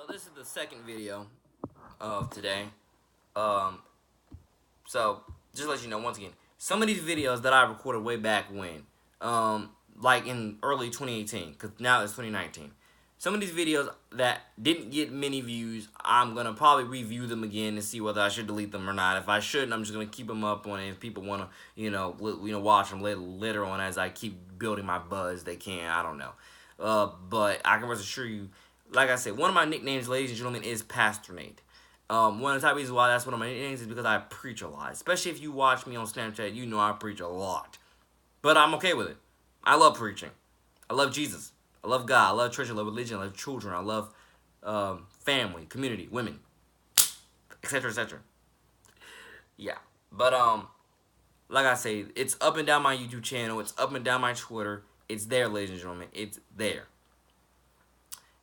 So this is the second video of today. So just to let you know, once again, some of these videos that I recorded way back when, like in early 2018, because now it's 2019. Some of these videos that didn't get many views, I'm gonna probably review them again and see whether I should delete them or not. If I shouldn't, I'm just gonna keep them up on it. If people wanna, watch them later on as I keep building my buzz, they can. I don't know. But I can rest assure you, like I said, one of my nicknames, ladies and gentlemen, is Pastor Nate. One of the top reasons why that's one of my nicknames is because I preach a lot. Especially if you watch me on Snapchat, you know I preach a lot. But I'm okay with it. I love preaching. I love Jesus. I love God. I love church. I love religion. I love children. I love family, community, women, etc., etc. Yeah. But like I say, it's up and down my YouTube channel. It's up and down my Twitter. It's there, ladies and gentlemen. It's there.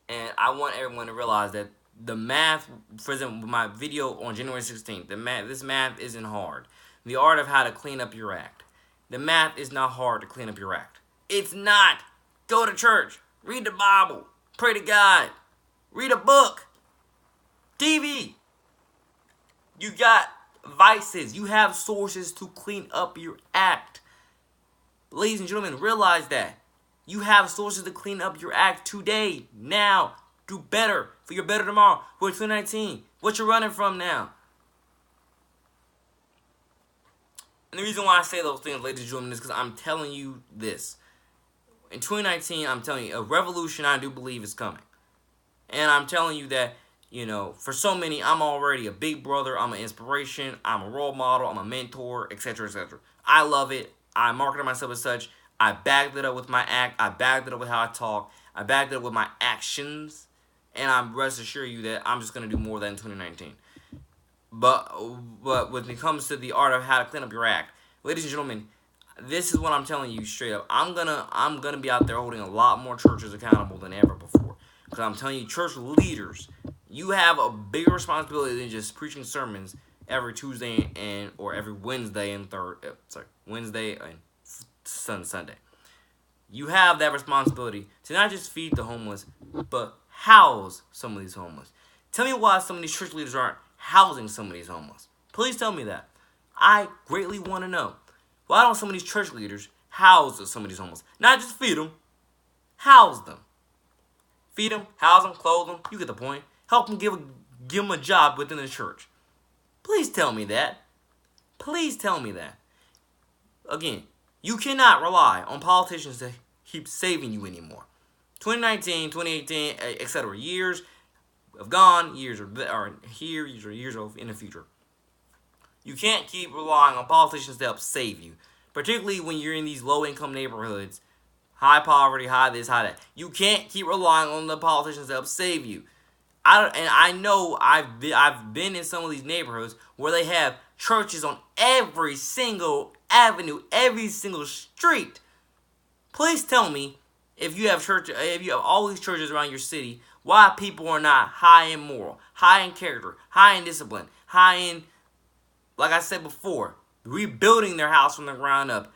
And I want everyone to realize that the math, for example, my video on January 16th, this math isn't hard. The art of how to clean up your act. The math is not hard to clean up your act. It's not. Go to church. Read the Bible. Pray to God. Read a book. TV. You got vices. You have sources to clean up your act. Ladies and gentlemen, realize that. You have sources to clean up your act today, now. Do better for your better tomorrow. For 2019, what you're running from now. And the reason why I say those things, ladies and gentlemen, is because I'm telling you this. In 2019, I'm telling you, a revolution I do believe is coming. And I'm telling you that, for so many, I'm already a big brother. I'm an inspiration. I'm a role model. I'm a mentor, etc., etc. I love it. I market myself as such. I backed it up with my act. I backed it up with how I talk. I backed it up with my actions. And I'm rest assured you that I'm just going to do more of that in 2019. But when it comes to the art of how to clean up your act, ladies and gentlemen, this is what I'm telling you straight up. I'm gonna be out there holding a lot more churches accountable than ever before. Because I'm telling you, church leaders, you have a bigger responsibility than just preaching sermons every Tuesday or every Wednesday and Wednesday and Sunday. You have that responsibility to not just feed the homeless, but house some of these homeless. Tell me why some of these church leaders aren't housing some of these homeless. Please tell me that. I greatly want to know. Why don't some of these church leaders house some of these homeless? Not just feed them, house them. Feed them, house them, clothe them. You get the point. Help them, give them a job within the church. Please tell me that. Please tell me that. Again, you cannot rely on politicians to keep saving you anymore. 2019, 2018, etc. Years have gone. Years are here. Years are in the future. You can't keep relying on politicians to help save you, particularly when you're in these low-income neighborhoods, high poverty, high this, high that. You can't keep relying on the politicians to help save you. I know I've been in some of these neighborhoods where they have churches on every single avenue, every single street. Please tell me if you have all these churches around your city, why people are not high in moral, high in character, high in discipline, high in, like I said before, rebuilding their house from the ground up,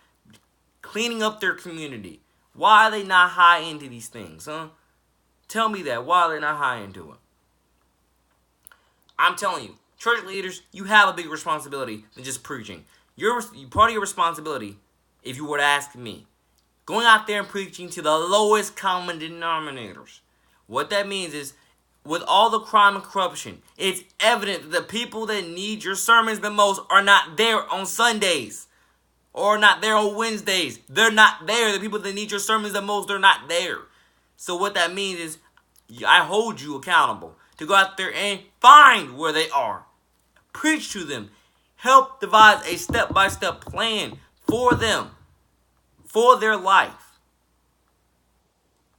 cleaning up their community. Why are they not high into these things, huh? Tell me that. Why are they not high into it? I'm telling you, church leaders, you have a bigger responsibility than just preaching. Part of your responsibility, if you were to ask me, going out there and preaching to the lowest common denominators. What that means is, with all the crime and corruption, it's evident that the people that need your sermons the most are not there on Sundays. Or not there on Wednesdays. They're not there. The people that need your sermons the most, they're not there. So what that means is, I hold you accountable to go out there and find where they are. Preach to them. Help devise a step-by-step plan for them. For their life.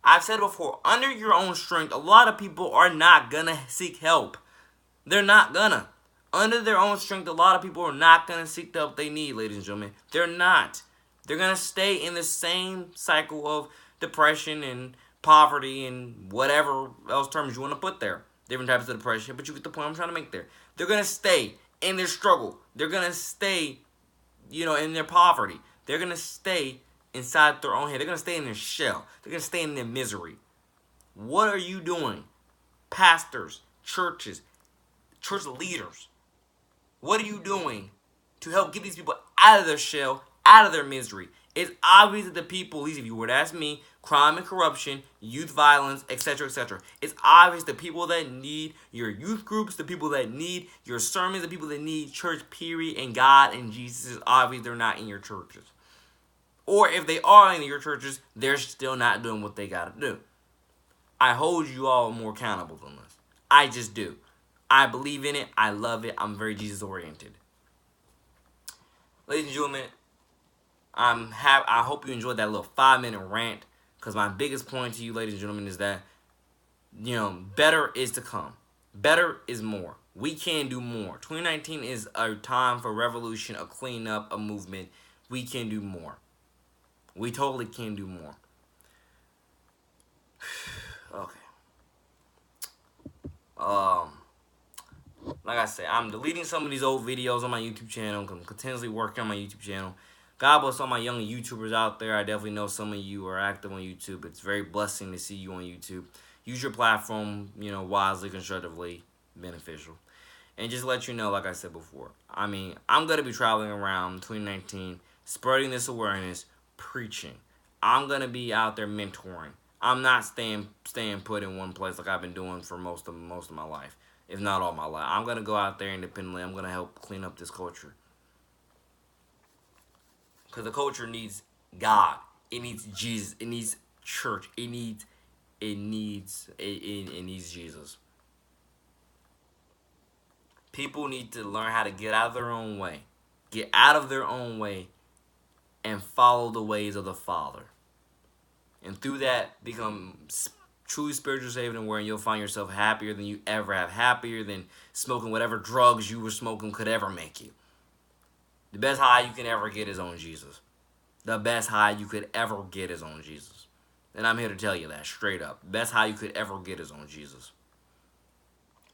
I've said before, under your own strength, a lot of people are not gonna seek help. They're not gonna. Under their own strength, a lot of people are not gonna seek the help they need, ladies and gentlemen. They're not. They're gonna stay in the same cycle of depression and poverty and whatever else terms you want to put there. Different types of depression, but you get the point I'm trying to make there. They're gonna stay in their struggle. They're gonna stay, in their poverty. They're gonna stay inside their own head. They're going to stay in their shell. They're going to stay in their misery. What are you doing pastors, churches, church leaders, what are you doing to help get these people out of their shell, out of their misery? It's obvious that the people, at least if you were to ask me, crime and corruption, youth violence, etc., etc. It's obvious the people that need your youth groups, the people that need your sermons, the people that need church, period, and God and Jesus, is obvious they're not in your churches. Or if they are in your churches, they're still not doing what they got to do. I hold you all more accountable than this. I just do. I believe in it. I love it. I'm very Jesus-oriented. Ladies and gentlemen, I hope you enjoyed that little 5-minute rant, because my biggest point to you, ladies and gentlemen, is that, better is to come. Better is more. We can do more. 2019 is a time for revolution, a cleanup, a movement. We can do more. We totally can do more. Okay. Like I said, I'm deleting some of these old videos on my YouTube channel. I'm continuously working on my YouTube channel. God bless all my young YouTubers out there. I definitely know some of you are active on YouTube. It's very blessing to see you on YouTube. Use your platform, wisely, constructively, beneficial. And just to let you know, like I said before, I'm going to be traveling around 2019, spreading this awareness, preaching. I'm going to be out there mentoring. I'm not staying put in one place like I've been doing for most of my life, if not all my life. I'm going to go out there independently. I'm going to help clean up this culture. Because the culture needs God. It needs Jesus. It needs church. It needs Jesus. People need to learn how to get out of their own way. Get out of their own way and follow the ways of the Father. And through that, become truly spiritual, saved, and where you'll find yourself happier than you ever have. Happier than smoking whatever drugs you were smoking could ever make you. The best high you can ever get is on Jesus. The best high you could ever get is on Jesus. And I'm here to tell you that straight up. The best high you could ever get is on Jesus.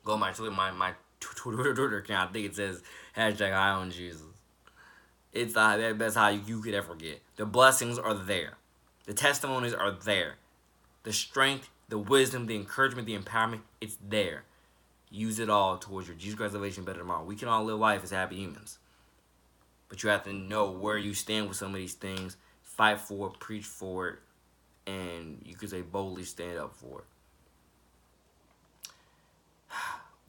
Go to my Twitter account. I think it says hashtag high on Jesus. It's the best high you could ever get. The blessings are there. The testimonies are there. The strength, the wisdom, the encouragement, the empowerment, it's there. Use it all towards your Jesus Christ salvation better tomorrow. We can all live life as happy humans. But you have to know where you stand with some of these things. Fight for it, preach for it, and you could say boldly stand up for it.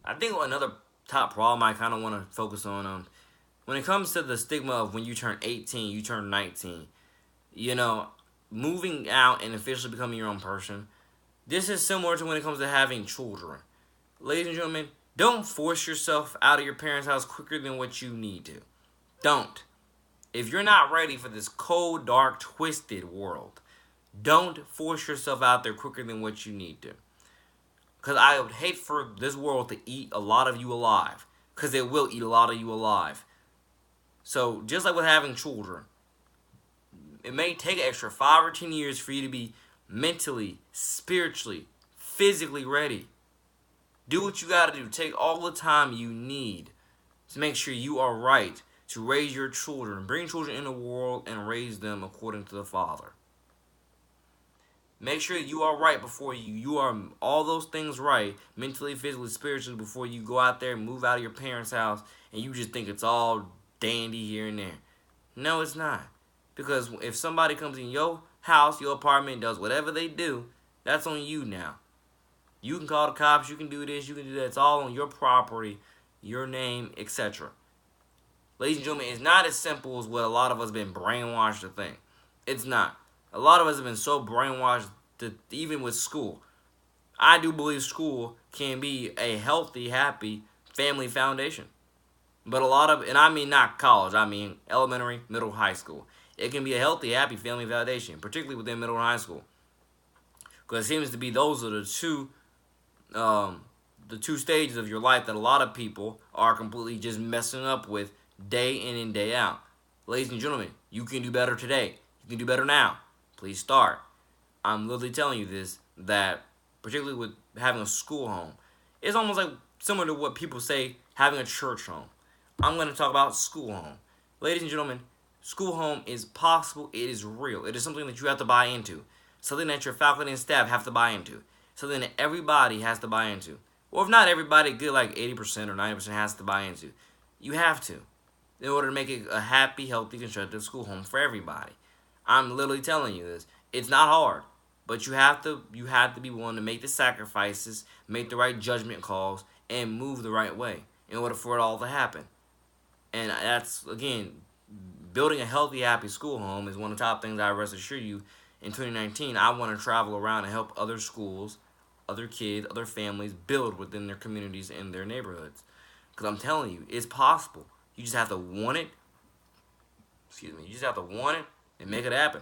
I think another top problem I kind of want to focus on, when it comes to the stigma of when you turn 18, you turn 19, moving out and officially becoming your own person, this is similar to when it comes to having children. Ladies and gentlemen, don't force yourself out of your parents' house quicker than what you need to. Don't. If you're not ready for this cold, dark, twisted world, don't force yourself out there quicker than what you need to. Because I would hate for this world to eat a lot of you alive. Because it will eat a lot of you alive. So, just like with having children, it may take an extra 5 or 10 years for you to be mentally, spiritually, physically ready. Do what you got to do. Take all the time you need to make sure you are right to raise your children. Bring children in the world and raise them according to the Father. Make sure you are right before you are all those things right, mentally, physically, spiritually, before you go out there and move out of your parents' house and you just think it's all dandy here and there. No, it's not. Because if somebody comes in your house, your apartment, does whatever they do, that's on you now. You can call the cops, you can do this, you can do that. It's all on your property, your name, etc. Ladies and gentlemen, it's not as simple as what a lot of us have been brainwashed to think. It's not. A lot of us have been so brainwashed that even with school. I do believe school can be a healthy, happy family foundation. But a lot of, and I mean not college, I mean elementary, middle, high school. It can be a healthy, happy family foundation, particularly within middle and high school. Because it seems to be those are the two stages of your life that a lot of people are completely just messing up with day in and day out. Ladies and gentlemen, you can do better today. You can do better now. Please start. I'm literally telling you this, that particularly with having a school home, it's almost like similar to what people say having a church home. I'm going to talk about school home. Ladies and gentlemen, school home is possible. It is real. It is something that you have to buy into. Something that your faculty and staff have to buy into. So then everybody has to buy into. Or if not everybody, good like 80% or 90% has to buy into. You have to, in order to make it a happy, healthy, constructive school home for everybody. I'm literally telling you this. It's not hard, but you have to be willing to make the sacrifices, make the right judgment calls, and move the right way in order for it all to happen. And that's, again, building a healthy, happy school home is one of the top things I rest assure you. In 2019, I want to travel around and help other schools, other kids, other families build within their communities and their neighborhoods. Because I'm telling you, it's possible. You just have to want it. Excuse me. You just have to want it and make it happen.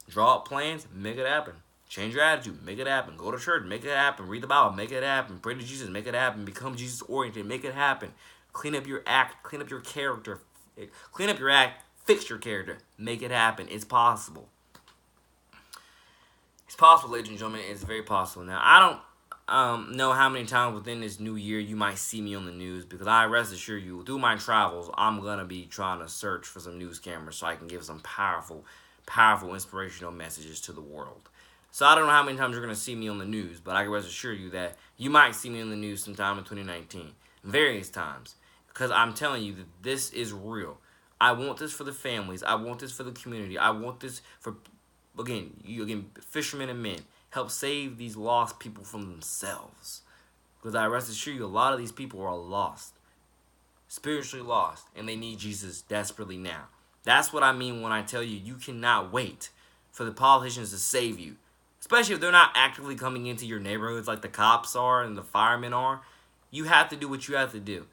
Draw up plans, make it happen. Change your attitude, make it happen. Go to church, make it happen. Read the Bible, make it happen. Pray to Jesus, make it happen. Become Jesus oriented, make it happen. Clean up your act, clean up your character. Clean up your act, fix your character, make it happen. It's possible. It's possible, ladies and gentlemen. It's very possible. Now, I don't know how many times within this new year you might see me on the news, because I rest assure you, through my travels, I'm going to be trying to search for some news cameras so I can give some powerful, inspirational messages to the world. So I don't know how many times you're going to see me on the news, but I can rest assure you that you might see me on the news sometime in 2019. Various times. Because I'm telling you that this is real. I want this for the families. I want this for the community. I want this for, again, fishermen and men. Help save these lost people from themselves. Because I rest assure you, a lot of these people are lost. Spiritually lost. And they need Jesus desperately now. That's what I mean when I tell you, you cannot wait for the politicians to save you. Especially if they're not actively coming into your neighborhoods like the cops are and the firemen are. You have to do what you have to do.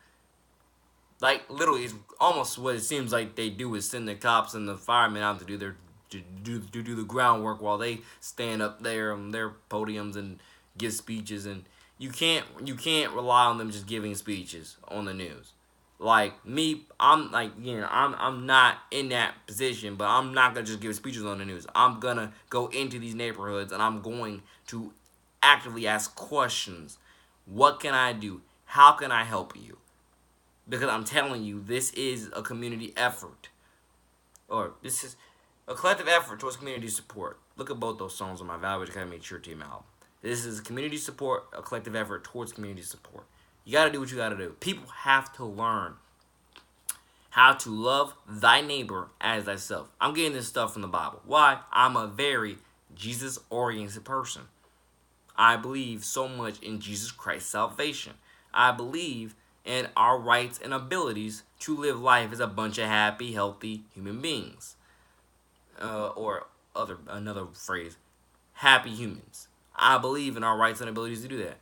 Like, literally, it's almost what it seems like they do is send the cops and the firemen out to do the groundwork while they stand up there on their podiums and give speeches. And you can't rely on them just giving speeches on the news. Like me, I'm not in that position, but I'm not gonna just give speeches on the news. I'm gonna go into these neighborhoods and I'm going to actively ask questions. What can I do? How can I help you? Because I'm telling you, this is a community effort. Or this is a collective effort towards community support. Look at both those songs on my Valvage Academy Cheer Team album. This is community support, a collective effort towards community support. You got to do what you got to do. People have to learn how to love thy neighbor as thyself. I'm getting this stuff from the Bible. Why? I'm a very Jesus-oriented person. I believe so much in Jesus Christ's salvation. I believe in our rights and abilities to live life as a bunch of happy, healthy human beings. Or another phrase, happy humans. I believe in our rights and abilities to do that.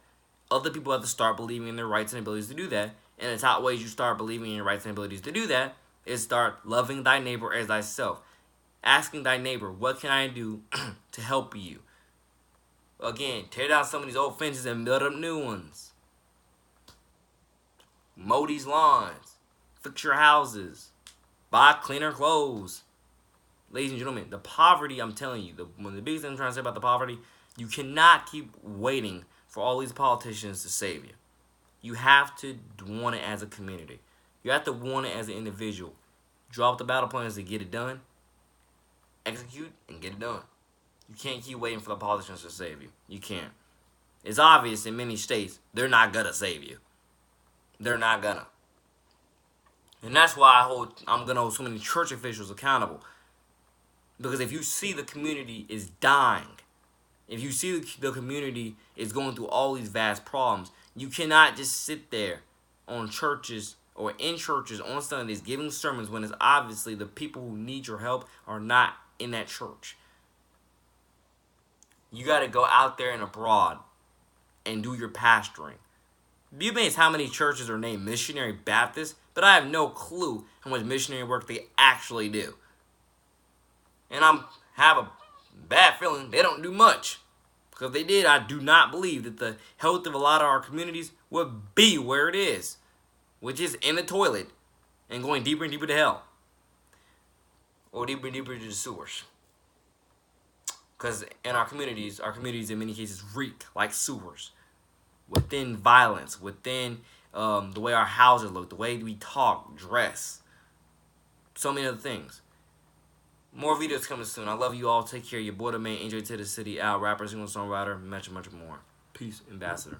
Other people have to start believing in their rights and abilities to do that. And the top ways you start believing in your rights and abilities to do that is start loving thy neighbor as thyself. Asking thy neighbor, what can I do to help you? Again, tear down some of these old fences and build up new ones. Mow these lawns. Fix your houses. Buy cleaner clothes. Ladies and gentlemen, the poverty, I'm telling you, one of the biggest things I'm trying to say about the poverty, you cannot keep waiting for all these politicians to save you. You have to want it as a community. You have to want it as an individual. Drop the battle plans to get it done. Execute and get it done. You can't keep waiting for the politicians to save you. You can't. It's obvious in many states, they're not going to save you. They're not going to. And that's why I'm going to hold so many church officials accountable. Because if you see the community is dying, if you see the community is going through all these vast problems, you cannot just sit there on churches or in churches on Sundays giving sermons when it's obviously the people who need your help are not in that church. You got to go out there and abroad and do your pastoring. You amazed how many churches are named Missionary Baptist, but I have no clue how much missionary work they actually do. And I have a bad feeling they don't do much. Because if they did, I do not believe that the health of a lot of our communities would be where it is, which is in the toilet and going deeper and deeper to hell. Or deeper and deeper to the sewers. Because in our communities in many cases reek like sewers. Within violence, within the way our houses look, the way we talk, dress. So many other things. More videos coming soon. I love you all. Take care. Your boy, the man, NJ2TheCity, out. Rapper, singer, songwriter, much more. Peace. Peace, Ambassador.